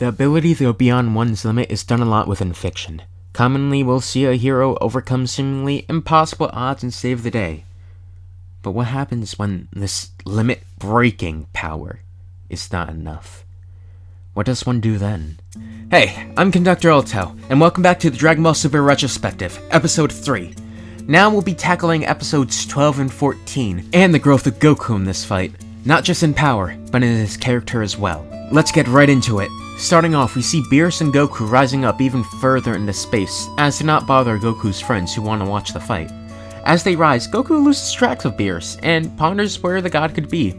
The ability to go beyond one's limit is done a lot within fiction. Commonly, we'll see a hero overcome seemingly impossible odds and save the day. But what happens when this limit-breaking power is not enough? What does one do then? Hey, I'm Conductor Alto, and welcome back to the Dragon Ball Super Retrospective, Episode 3. Now we'll be tackling Episodes 12 and 14, and the growth of Goku in this fight. Not just in power, but in his character as well. Let's get right into it. Starting off, we see Beerus and Goku rising up even further into space, as to not bother Goku's friends who want to watch the fight. As they rise, Goku loses track of Beerus, and ponders where the god could be.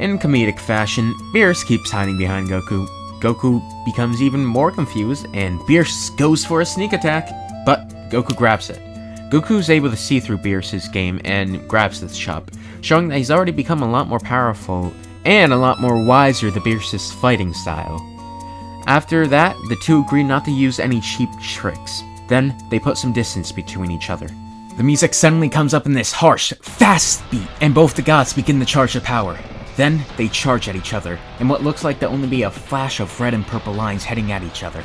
In comedic fashion, Beerus keeps hiding behind Goku. Goku becomes even more confused, and Beerus goes for a sneak attack, but Goku grabs it. Goku's able to see through Beerus' game and grabs this chop, showing that he's already become a lot more powerful and a lot more wiser to Beerus' fighting style. After that, the two agree not to use any cheap tricks. Then, they put some distance between each other. The music suddenly comes up in this harsh, fast beat, and both the gods begin to charge the power. Then, they charge at each other, in what looks like to only be a flash of red and purple lines heading at each other.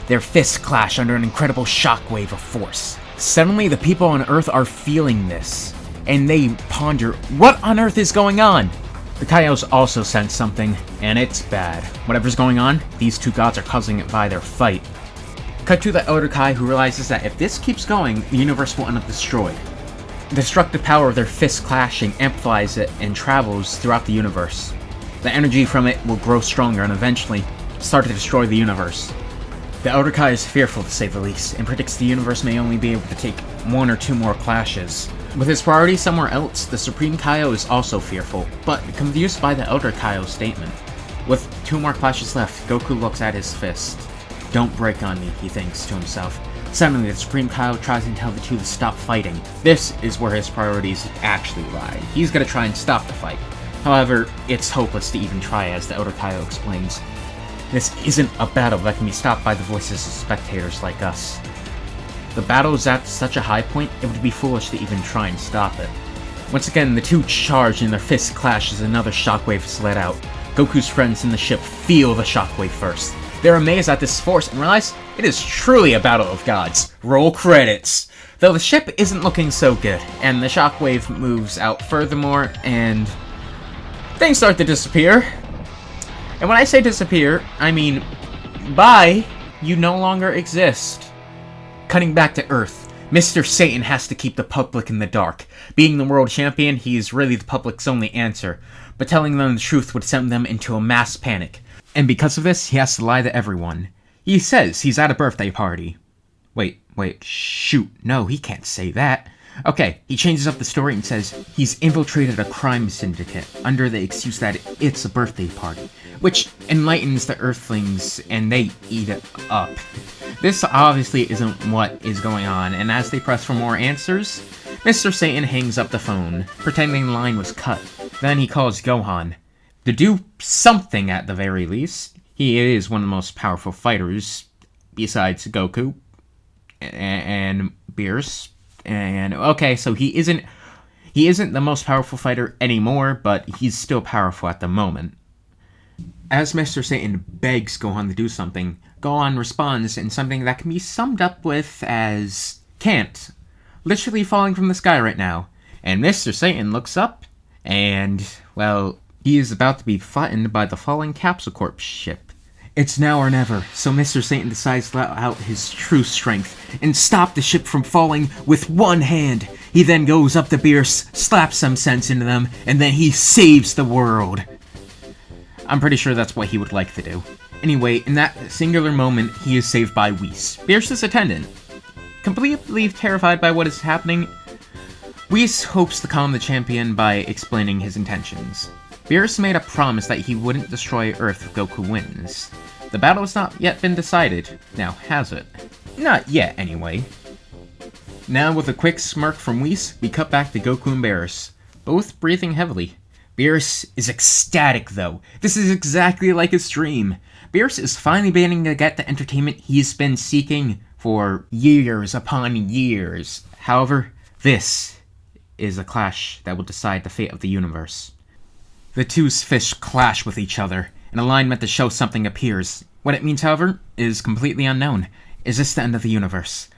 Their fists clash under an incredible shockwave of force. Suddenly, the people on Earth are feeling this, and they ponder, what on earth is going on? The Kaios also sense something, and it's bad. Whatever's going on, these two gods are causing it by their fight. Cut to the Elder Kai, who realizes that if this keeps going, the universe will end up destroyed. The destructive power of their fists clashing amplifies it and travels throughout the universe. The energy from it will grow stronger and eventually start to destroy the universe. The Elder Kai is fearful, to say the least, and predicts the universe may only be able to take one or two more clashes. With his priority somewhere else, the Supreme Kaio is also fearful, but confused by the Elder Kaio's statement. With two more clashes left, Goku looks at his fist. Don't break on me, he thinks to himself. Suddenly, the Supreme Kaio tries to tell the two to stop fighting. This is where his priorities actually lie. He's gonna try and stop the fight. However, it's hopeless to even try, as the Elder Kaio explains. This isn't a battle that can be stopped by the voices of spectators like us. The battle is at such a high point, it would be foolish to even try and stop it. Once again, the two charge and their fists clash as another shockwave is let out. Goku's friends in the ship feel the shockwave first. They're amazed at this force and realize it is truly a battle of gods. Roll credits! Though the ship isn't looking so good, and the shockwave moves out furthermore, and things start to disappear. And when I say disappear, I mean, bye, you no longer exist. Cutting back to Earth, Mr. Satan has to keep the public in the dark. Being the world champion, he is really the public's only answer, but telling them the truth would send them into a mass panic. And because of this, he has to lie to everyone. He says he's at a birthday party. Wait, shoot, no, he can't say that. Okay, he changes up the story and says he's infiltrated a crime syndicate under the excuse that it's a birthday party, which enlightens the Earthlings and they eat it up. This obviously isn't what is going on, and as they press for more answers, Mr. Satan hangs up the phone, pretending the line was cut. Then he calls Gohan to do something at the very least. He is one of the most powerful fighters, besides Goku and Beerus. And okay, so he isn't the most powerful fighter anymore, but he's still powerful at the moment. As Mr. Satan begs Gohan to do something, Gohan responds in something that can be summed up with as can't. Literally falling from the sky right now. And Mr. Satan looks up, and, well, he is about to be flattened by the falling Capsule Corp ship. It's now or never, so Mr. Satan decides to let out his true strength and stop the ship from falling with one hand. He then goes up to Beerus, slaps some sense into them, and then he saves the world. I'm pretty sure that's what he would like to do. Anyway, in that singular moment, he is saved by Whis, Beerus' attendant. Completely terrified by what is happening, Whis hopes to calm the champion by explaining his intentions. Beerus made a promise that he wouldn't destroy Earth if Goku wins. The battle has not yet been decided. Now, has it? Not yet, anyway. Now, with a quick smirk from Whis, we cut back to Goku and Beerus, both breathing heavily. Beerus is ecstatic, though. This is exactly like his dream. Beerus is finally beginning to get the entertainment he's been seeking for years upon years. However, this is a clash that will decide the fate of the universe. The two's fists clash with each other. An alignment to show something appears. What it means, however, is completely unknown. Is this the end of the universe?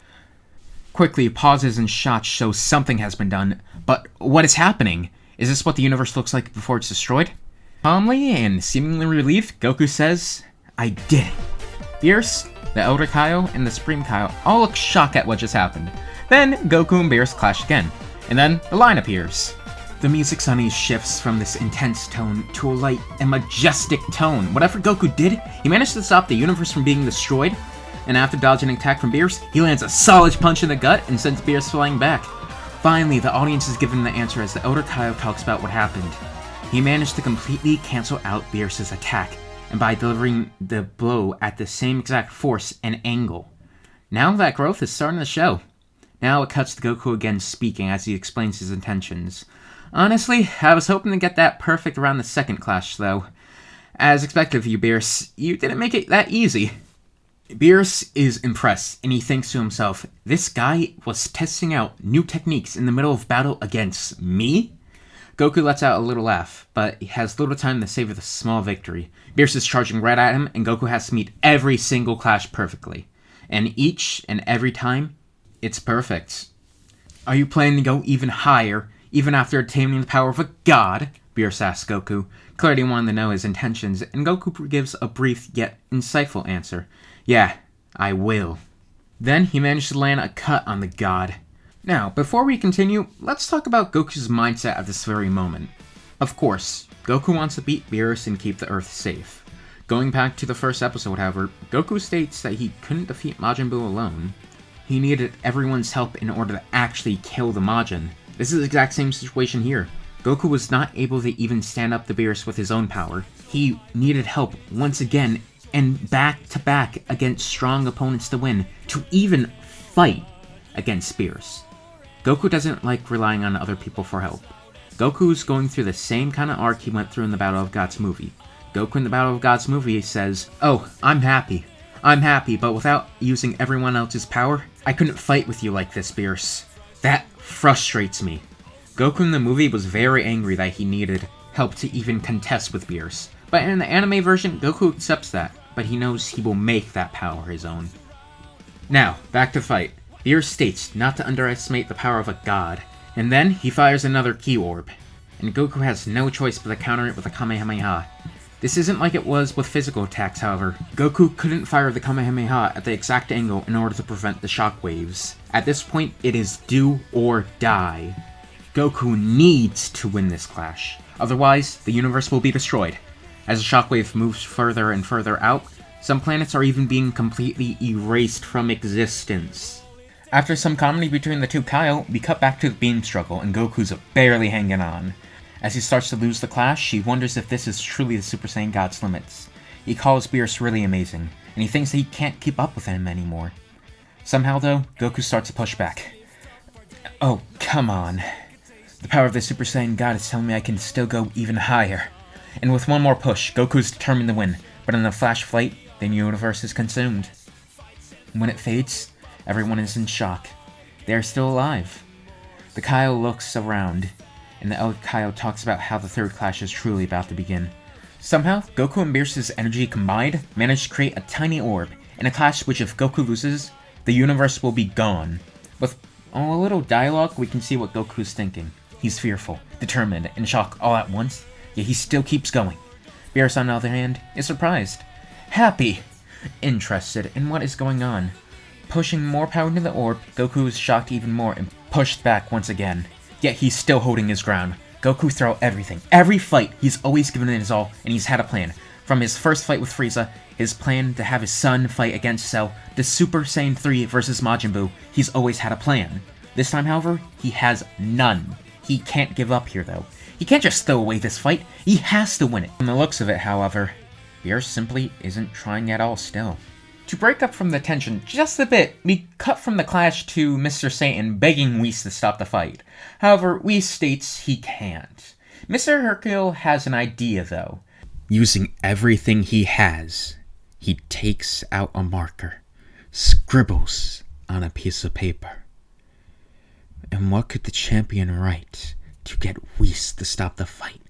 Quickly, pauses and shots show something has been done, but what is happening? Is this what the universe looks like before it's destroyed? Calmly and seemingly relieved, Goku says, I did it. Beerus, the Elder Kaio, and the Supreme Kaio all look shocked at what just happened. Then, Goku and Beerus clash again, and then the line appears. The music suddenly shifts from this intense tone to a light and majestic tone. Whatever Goku did, he managed to stop the universe from being destroyed, and after dodging an attack from Beerus, he lands a solid punch in the gut and sends Beerus flying back. Finally, the audience is given the answer as the Elder Kaio talks about what happened. He managed to completely cancel out Beerus' attack, and by delivering the blow at the same exact force and angle. Now that growth is starting to show. Now it cuts to Goku again speaking as he explains his intentions. Honestly, I was hoping to get that perfect around the second clash, though. As expected of you, Beerus, you didn't make it that easy. Beerus is impressed, and he thinks to himself, this guy was testing out new techniques in the middle of battle against me? Goku lets out a little laugh, but he has little time to savor the small victory. Beerus is charging right at him, and Goku has to meet every single clash perfectly. And each and every time, it's perfect. Are you planning to go even higher, even after attaining the power of a god? Beerus asks Goku, clearly wanting to know his intentions, and Goku gives a brief yet insightful answer. Yeah, I will. Then he managed to land a cut on the god. Now, before we continue, let's talk about Goku's mindset at this very moment. Of course, Goku wants to beat Beerus and keep the Earth safe. Going back to the first episode, however, Goku states that he couldn't defeat Majin Buu alone. He needed everyone's help in order to actually kill the Majin. This is the exact same situation here. Goku was not able to even stand up to Beerus with his own power. He needed help once again, and back-to-back against strong opponents to win, to even fight against Beerus. Goku doesn't like relying on other people for help. Goku's going through the same kind of arc he went through in the Battle of Gods movie. Goku in the Battle of Gods movie says, oh, I'm happy, but without using everyone else's power, I couldn't fight with you like this, Beerus. That frustrates me. Goku in the movie was very angry that he needed help to even contest with Beerus. But in the anime version, Goku accepts that, but he knows he will make that power his own. Now, back to fight. Beerus states not to underestimate the power of a god, and then he fires another Ki Orb, and Goku has no choice but to counter it with a Kamehameha. This isn't like it was with physical attacks, however. Goku couldn't fire the Kamehameha at the exact angle in order to prevent the shockwaves. At this point, it is do or die. Goku needs to win this clash, otherwise the universe will be destroyed. As the shockwave moves further and further out, some planets are even being completely erased from existence. After some comedy between the two Kaio, we cut back to the beam struggle, and Goku's barely hanging on. As he starts to lose the clash, he wonders if this is truly the Super Saiyan God's limits. He calls Beerus really amazing, and he thinks that he can't keep up with him anymore. Somehow, though, Goku starts to push back. Oh, come on. The power of the Super Saiyan God is telling me I can still go even higher. And with one more push, Goku's determined to win, but in a flash of light, the universe is consumed. When it fades, everyone is in shock. They are still alive. The Kaio looks around, and the Elder Kaio talks about how the third clash is truly about to begin. Somehow, Goku and Beerus' energy combined managed to create a tiny orb, in a clash which if Goku loses, the universe will be gone. With a little dialogue, we can see what Goku's thinking. He's fearful, determined, and shocked all at once, yet he still keeps going. Beerus, on the other hand, is surprised, happy, interested in what is going on. Pushing more power into the orb, Goku is shocked even more and pushed back once again. Yet he's still holding his ground. Goku throughout everything. Every fight, he's always given it his all, and he's had a plan. From his first fight with Frieza, his plan to have his son fight against Cell, to Super Saiyan 3 versus Majin Buu, he's always had a plan. This time, however, he has none. He can't give up here, though. He can't just throw away this fight. He has to win it. From the looks of it, however, Beerus simply isn't trying at all still. To break up from the tension just a bit, we cut from the clash to Mr. Satan begging Whis to stop the fight. However, Whis states he can't. Mr. Hercule has an idea, though. Using everything he has, he takes out a marker, scribbles on a piece of paper. And what could the champion write to get Whis to stop the fight?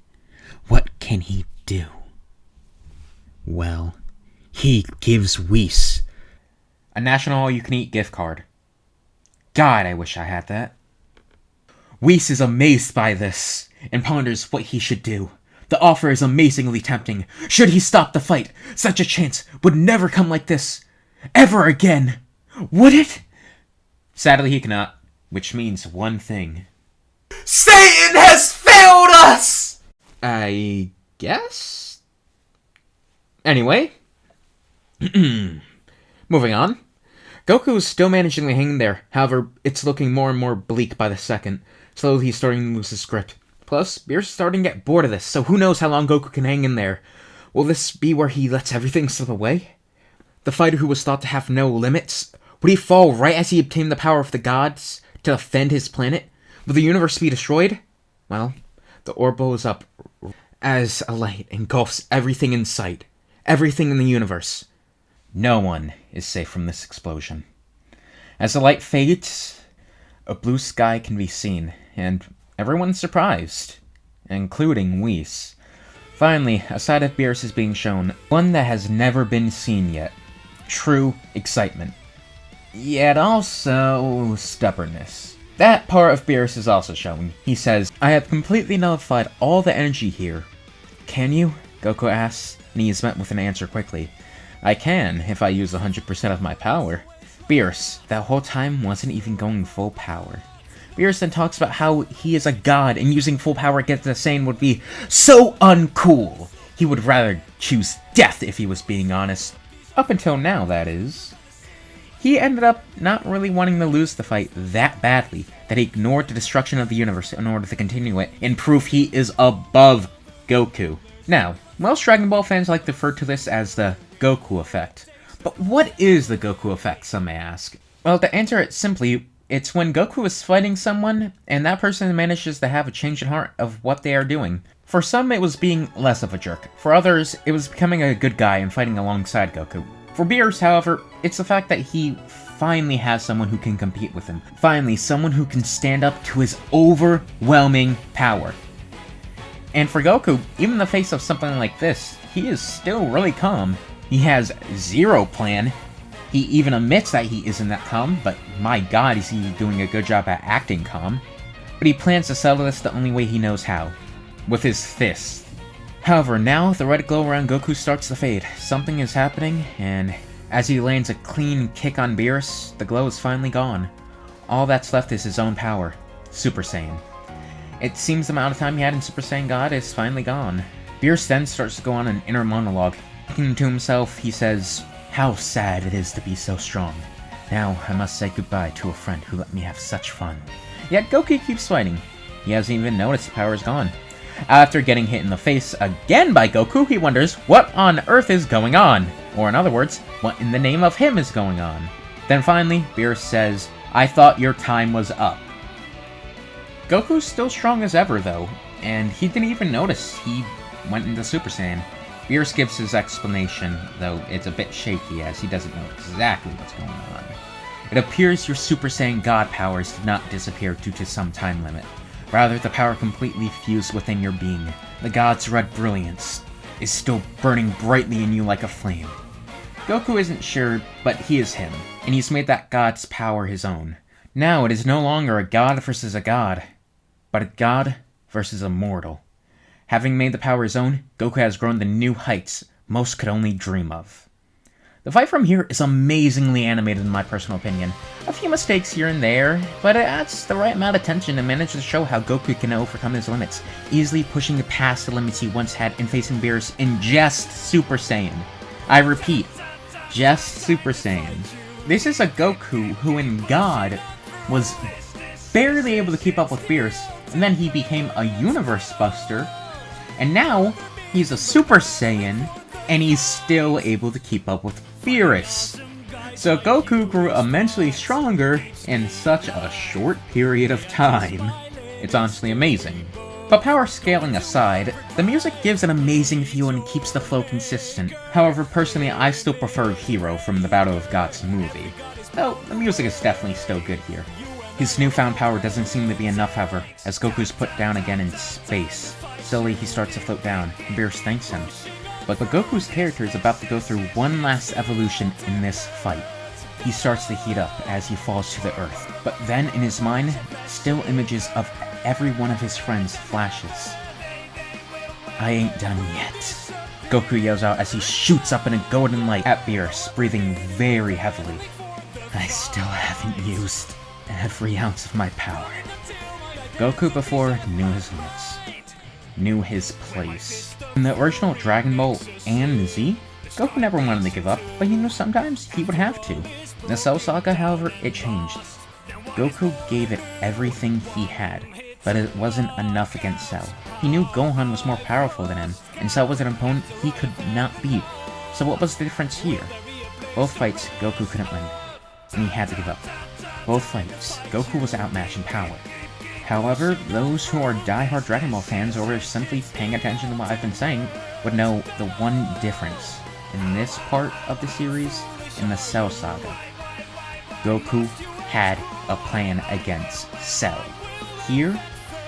What can he do? Well, he gives Whis a national all-you-can-eat gift card. God, I wish I had that. Whis is amazed by this and ponders what he should do. The offer is amazingly tempting. Should he stop the fight, such a chance would never come like this ever again. Would it? Sadly, he cannot, which means one thing. Satan has failed us! I guess? Anyway. Moving on. Goku is still managing to hang there. However, it's looking more and more bleak by the second. Slowly, he's starting to lose his grip. Plus, Beerus is starting to get bored of this, so who knows how long Goku can hang in there. Will this be where he lets everything slip away? The fighter who was thought to have no limits? Would he fall right as he obtained the power of the gods to defend his planet? Will the universe be destroyed? Well, the orb blows up as a light engulfs everything in sight. Everything in the universe. No one is safe from this explosion. As the light fades, a blue sky can be seen, and everyone's surprised, including Whis. Finally, a side of Beerus is being shown, one that has never been seen yet. True excitement. Yet also stubbornness. That part of Beerus is also shown. He says, I have completely nullified all the energy here. Can you? Goku asks, and he is met with an answer quickly. I can, if I use 100% of my power. Beerus, that whole time, wasn't even going full power. Beerus then talks about how he is a god, and using full power against the Saiyan would be so uncool. He would rather choose death, if he was being honest. Up until now, that is. He ended up not really wanting to lose the fight that badly, that he ignored the destruction of the universe in order to continue it, and prove he is above Goku. Now, most Dragon Ball fans like to refer to this as the Goku effect. But what is the Goku effect, some may ask? Well, to answer it simply, it's when Goku is fighting someone, and that person manages to have a change in heart of what they are doing. For some, it was being less of a jerk. For others, it was becoming a good guy and fighting alongside Goku. For Beerus, however, it's the fact that he finally has someone who can compete with him. Finally, someone who can stand up to his overwhelming power. And for Goku, even in the face of something like this, he is still really calm. He has zero plan. He even admits that he isn't that calm, but my god, is he doing a good job at acting calm. But he plans to settle this the only way he knows how. With his fists. However, now the red glow around Goku starts to fade. Something is happening, and as he lands a clean kick on Beerus, the glow is finally gone. All that's left is his own power. Super Saiyan. It seems the amount of time he had in Super Saiyan God is finally gone. Beerus then starts to go on an inner monologue. Thinking to himself, he says, how sad it is to be so strong. Now I must say goodbye to a friend who let me have such fun. Yet Goku keeps fighting. He hasn't even noticed the power is gone. After getting hit in the face again by Goku, he wonders what on earth is going on. Or in other words, what in the name of him is going on. Then finally, Beerus says, I thought your time was up. Goku's still strong as ever though, and he didn't even notice he went into Super Saiyan. Beerus gives his explanation, though it's a bit shaky as he doesn't know exactly what's going on. It appears your Super Saiyan God powers did not disappear due to some time limit. Rather, the power completely fused within your being. The God's red brilliance is still burning brightly in you like a flame. Goku isn't sure, but he is him, and he's made that God's power his own. Now it is no longer a God versus a God, but a God versus a mortal. Having made the power his own, Goku has grown to new heights most could only dream of. The fight from here is amazingly animated in my personal opinion. A few mistakes here and there, but it adds the right amount of tension and manages to show how Goku can overcome his limits, easily pushing past the limits he once had in facing Beerus in just Super Saiyan. I repeat, just Super Saiyan. This is a Goku who in God was barely able to keep up with Beerus, and then he became a Universe Buster, and now he's a Super Saiyan, and he's still able to keep up with Beerus. So Goku grew immensely stronger in such a short period of time. It's honestly amazing. But power scaling aside, the music gives an amazing feel and keeps the flow consistent. However, personally, I still prefer Hero from the Battle of Gods movie. Though, the music is definitely still good here. His newfound power doesn't seem to be enough, however, as Goku's put down again in space. Slowly, he starts to float down, and Beerus thanks him. But Goku's character is about to go through one last evolution in this fight. He starts to heat up as he falls to the earth, but then in his mind, still images of every one of his friends flashes. I ain't done yet. Goku yells out as he shoots up in a golden light at Beerus, breathing very heavily. I still haven't used every ounce of my power. Goku before knew his limits, knew his place. In the original Dragon Ball and Z, Goku never wanted to give up, but you know sometimes he would have to. In the Cell Saga, however, it changed. Goku gave it everything he had, but it wasn't enough against Cell. He knew Gohan was more powerful than him, and Cell was an opponent he could not beat. So what was the difference here? Both fights, Goku couldn't win, and he had to give up. Both fights, Goku was outmatched in power. However, those who are die-hard Dragon Ball fans or are simply paying attention to what I've been saying would know the one difference in this part of the series in the Cell Saga. Goku had a plan against Cell. Here,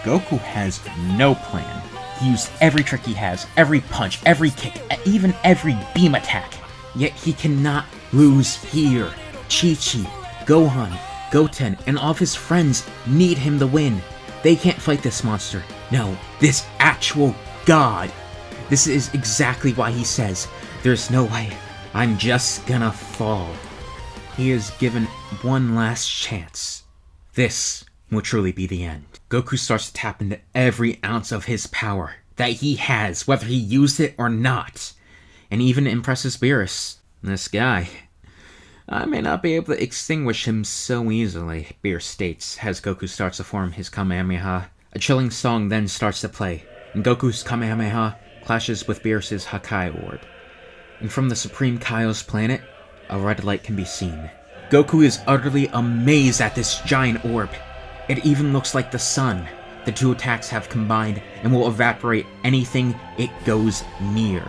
Goku has no plan. He used every trick he has, every punch, every kick, even every beam attack. Yet he cannot lose here. Chi-Chi, Gohan, Goten, and all of his friends need him to win. They can't fight this monster. No, this actual god. This is exactly why he says, there's no way, I'm just gonna fall. He is given one last chance. This will truly be the end. Goku starts to tap into every ounce of his power that he has, whether he used it or not, and even impresses Beerus. This guy, I may not be able to extinguish him so easily, Beerus states as Goku starts to form his Kamehameha. A chilling song then starts to play, and Goku's Kamehameha clashes with Beerus' Hakai Orb. And from the Supreme Kaio's planet, a red light can be seen. Goku is utterly amazed at this giant orb. It even looks like the sun. The two attacks have combined and will evaporate anything it goes near.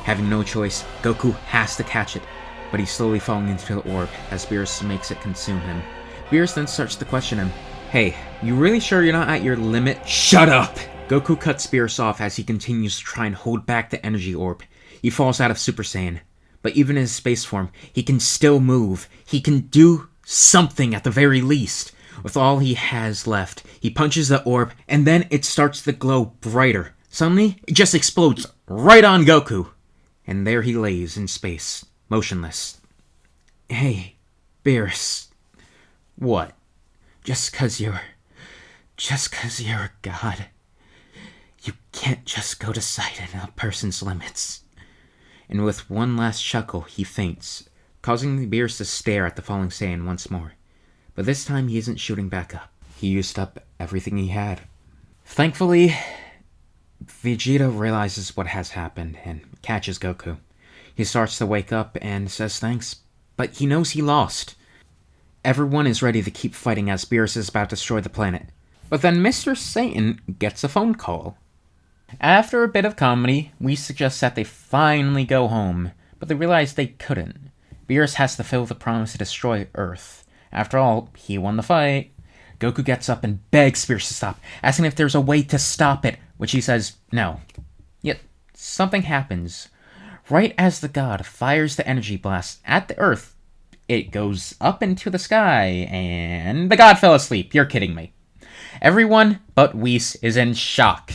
Having no choice, Goku has to catch it, but he's slowly falling into the orb as Beerus makes it consume him. Beerus then starts to question him. Hey, you really sure you're not at your limit? Shut up! Goku cuts Beerus off as he continues to try and hold back the energy orb. He falls out of Super Saiyan, but even in his space form, he can still move. He can do something at the very least. With all he has left, he punches the orb, and then it starts to glow brighter. Suddenly, it just explodes right on Goku. And there he lays in space, motionless. Hey, Beerus. What? Just 'cause you're a god, you can't just go to sight in a person's limits. And with one last chuckle, he faints, causing Beerus to stare at the falling Saiyan once more. But this time he isn't shooting back up. He used up everything he had. Thankfully, Vegeta realizes what has happened and catches Goku. He starts to wake up and says thanks, but he knows he lost. Everyone is ready to keep fighting as Beerus is about to destroy the planet. But then Mr. Satan gets a phone call. After a bit of comedy, we suggest that they finally go home, but they realize they couldn't. Beerus has to fulfill the promise to destroy Earth. After all, he won the fight. Goku gets up and begs Beerus to stop, asking if there's a way to stop it, which he says no. Yet, something happens. Right as the god fires the energy blast at the Earth, it goes up into the sky, and the god fell asleep. You're kidding me. Everyone but Whis is in shock.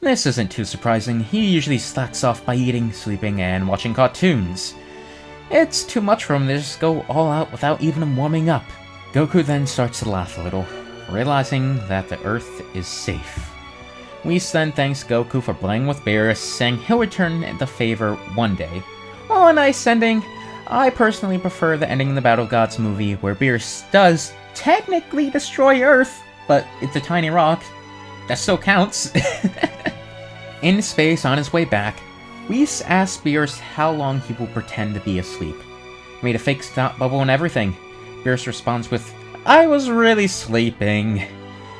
This isn't too surprising. He usually slacks off by eating, sleeping, and watching cartoons. It's too much for him to just go all out without even warming up. Goku then starts to laugh a little, realizing that the Earth is safe. Whis then thanks Goku for playing with Beerus, saying he'll return the favor one day. While a nice ending, I personally prefer the ending in the Battle of Gods movie, where Beerus does technically destroy Earth, but it's a tiny rock. That still counts. In space, on his way back, Whis asks Beerus how long he will pretend to be asleep. Made a fake snot bubble and everything. Beerus responds with, I was really sleeping.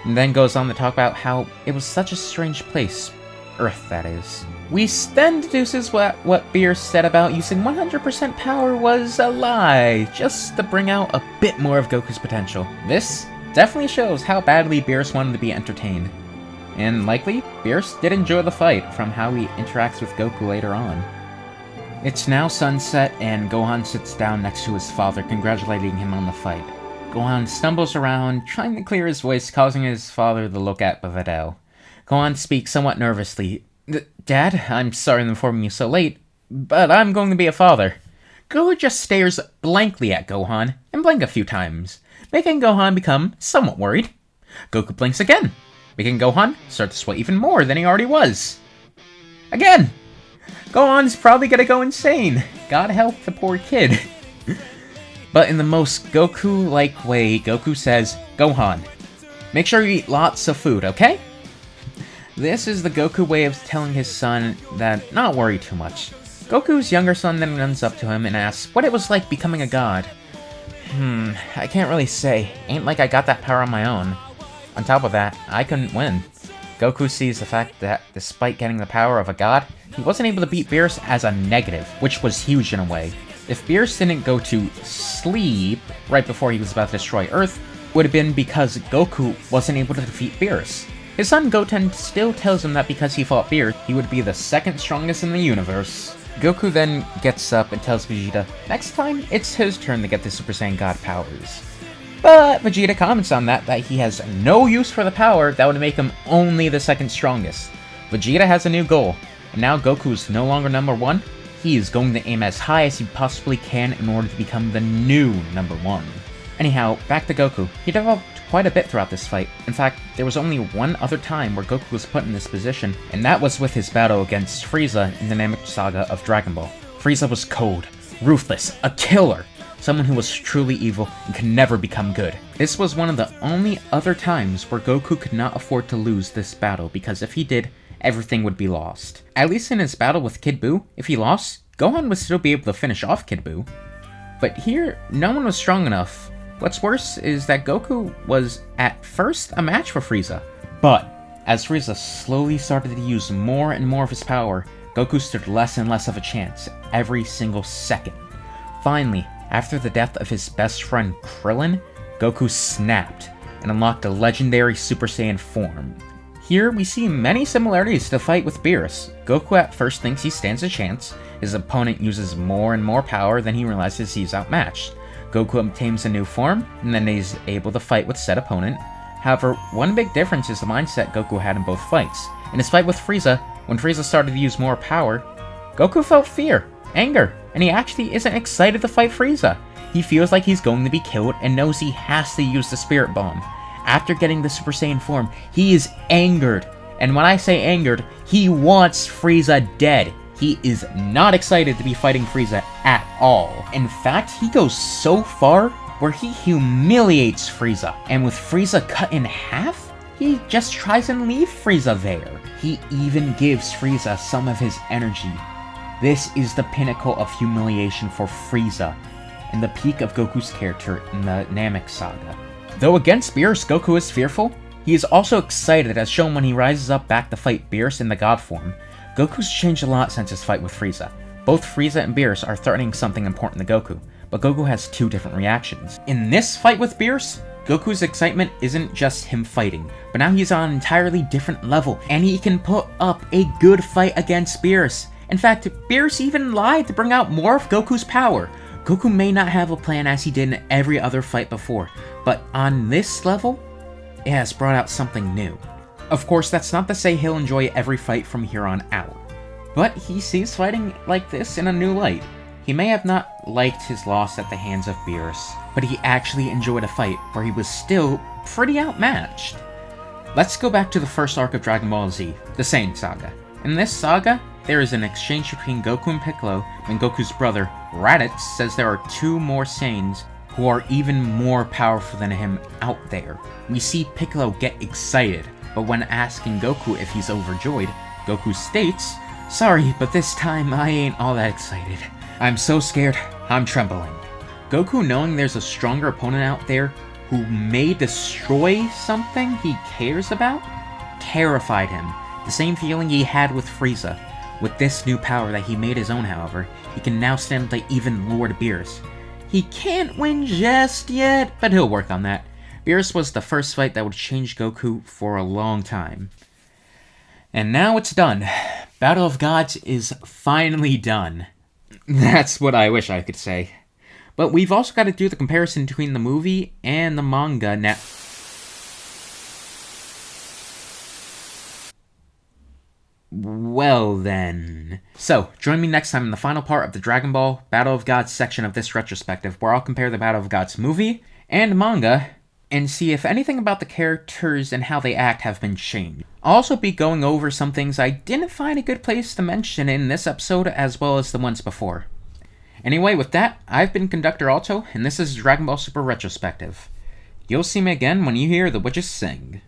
And then goes on to talk about how it was such a strange place. Earth, that is. Whis then deduces what Beerus said about using 100% power was a lie, just to bring out a bit more of Goku's potential. This definitely shows how badly Beerus wanted to be entertained. And likely, Beerus did enjoy the fight from how he interacts with Goku later on. It's now sunset, and Gohan sits down next to his father, congratulating him on the fight. Gohan stumbles around, trying to clear his voice, causing his father to look at Videl. Gohan speaks somewhat nervously. Dad, I'm sorry to inform you so late, but I'm going to be a father. Goku just stares blankly at Gohan, and blinks a few times, making Gohan become somewhat worried. Goku blinks again, making Gohan start to sweat even more than he already was. Again! Gohan's probably gonna go insane. God help the poor kid. But in the most Goku-like way, Goku says, Gohan, make sure you eat lots of food, okay? This is the Goku way of telling his son that not worry too much. Goku's younger son then runs up to him and asks what it was like becoming a god. I can't really say. Ain't like I got that power on my own. On top of that, I couldn't win. Goku sees the fact that despite getting the power of a god, he wasn't able to beat Beerus as a negative, which was huge in a way. If Beerus didn't go to sleep right before he was about to destroy Earth, it would have been because Goku wasn't able to defeat Beerus. His son Goten still tells him that because he fought Beerus, he would be the second strongest in the universe. Goku then gets up and tells Vegeta, next time, it's his turn to get the Super Saiyan God powers. But Vegeta comments on that he has no use for the power that would make him only the second strongest. Vegeta has a new goal, and now Goku is no longer number 1, he is going to aim as high as he possibly can in order to become the new number 1. Anyhow, back to Goku. He developed quite a bit throughout this fight. In fact, there was only one other time where Goku was put in this position, and that was with his battle against Frieza in the Namek Saga of Dragon Ball. Frieza was cold, ruthless, a killer, someone who was truly evil and could never become good. This was one of the only other times where Goku could not afford to lose this battle, because if he did, everything would be lost. At least in his battle with Kid Buu, if he lost, Gohan would still be able to finish off Kid Buu. But here, no one was strong enough. What's worse is that Goku was, at first, a match for Frieza. But, as Frieza slowly started to use more and more of his power, Goku stood less and less of a chance every single second. Finally, after the death of his best friend Krillin, Goku snapped and unlocked a legendary Super Saiyan form. Here, we see many similarities to the fight with Beerus. Goku at first thinks he stands a chance, his opponent uses more and more power, then he realizes he's outmatched. Goku obtains a new form, and then he's able to fight with said opponent. However, one big difference is the mindset Goku had in both fights. In his fight with Frieza, when Frieza started to use more power, Goku felt fear, anger, and he actually isn't excited to fight Frieza. He feels like he's going to be killed and knows he has to use the Spirit Bomb. After getting the Super Saiyan form, he is angered. And when I say angered, he wants Frieza dead. He is not excited to be fighting Frieza at all. In fact, he goes so far where he humiliates Frieza. And with Frieza cut in half, he just tries and leave Frieza there. He even gives Frieza some of his energy. This is the pinnacle of humiliation for Frieza, and the peak of Goku's character in the Namek Saga. Though against Beerus, Goku is fearful, he is also excited as shown when he rises up back to fight Beerus in the God form. Goku's changed a lot since his fight with Frieza. Both Frieza and Beerus are threatening something important to Goku, but Goku has two different reactions. In this fight with Beerus, Goku's excitement isn't just him fighting, but now he's on an entirely different level, and he can put up a good fight against Beerus. In fact, Beerus even lied to bring out more of Goku's power. Goku may not have a plan as he did in every other fight before, but on this level, it has brought out something new. Of course, that's not to say he'll enjoy every fight from here on out, but he sees fighting like this in a new light. He may have not liked his loss at the hands of Beerus, but he actually enjoyed a fight where he was still pretty outmatched. Let's go back to the first arc of Dragon Ball Z, the Saiyan Saga. In this saga, there is an exchange between Goku and Piccolo when Goku's brother, Raditz, says there are two more Saiyans who are even more powerful than him out there. We see Piccolo get excited, but when asking Goku if he's overjoyed, Goku states, "Sorry, but this time I ain't all that excited. I'm so scared, I'm trembling." Goku, knowing there's a stronger opponent out there who may destroy something he cares about, terrified him. The same feeling he had with Frieza. With this new power that he made his own, however, he can now stand up to even Lord Beerus. He can't win just yet, but he'll work on that. Beerus was the first fight that would change Goku for a long time. And now it's done. Battle of Gods is finally done. That's what I wish I could say. But we've also got to do the comparison between the movie and the manga now. Well then. So, join me next time in the final part of the Dragon Ball Battle of Gods section of this retrospective, where I'll compare the Battle of Gods movie and manga and see if anything about the characters and how they act have been changed. I'll also be going over some things I didn't find a good place to mention in this episode as well as the ones before. Anyway, with that, I've been Conductor Alto, and this is Dragon Ball Super Retrospective. You'll see me again when you hear the witches sing.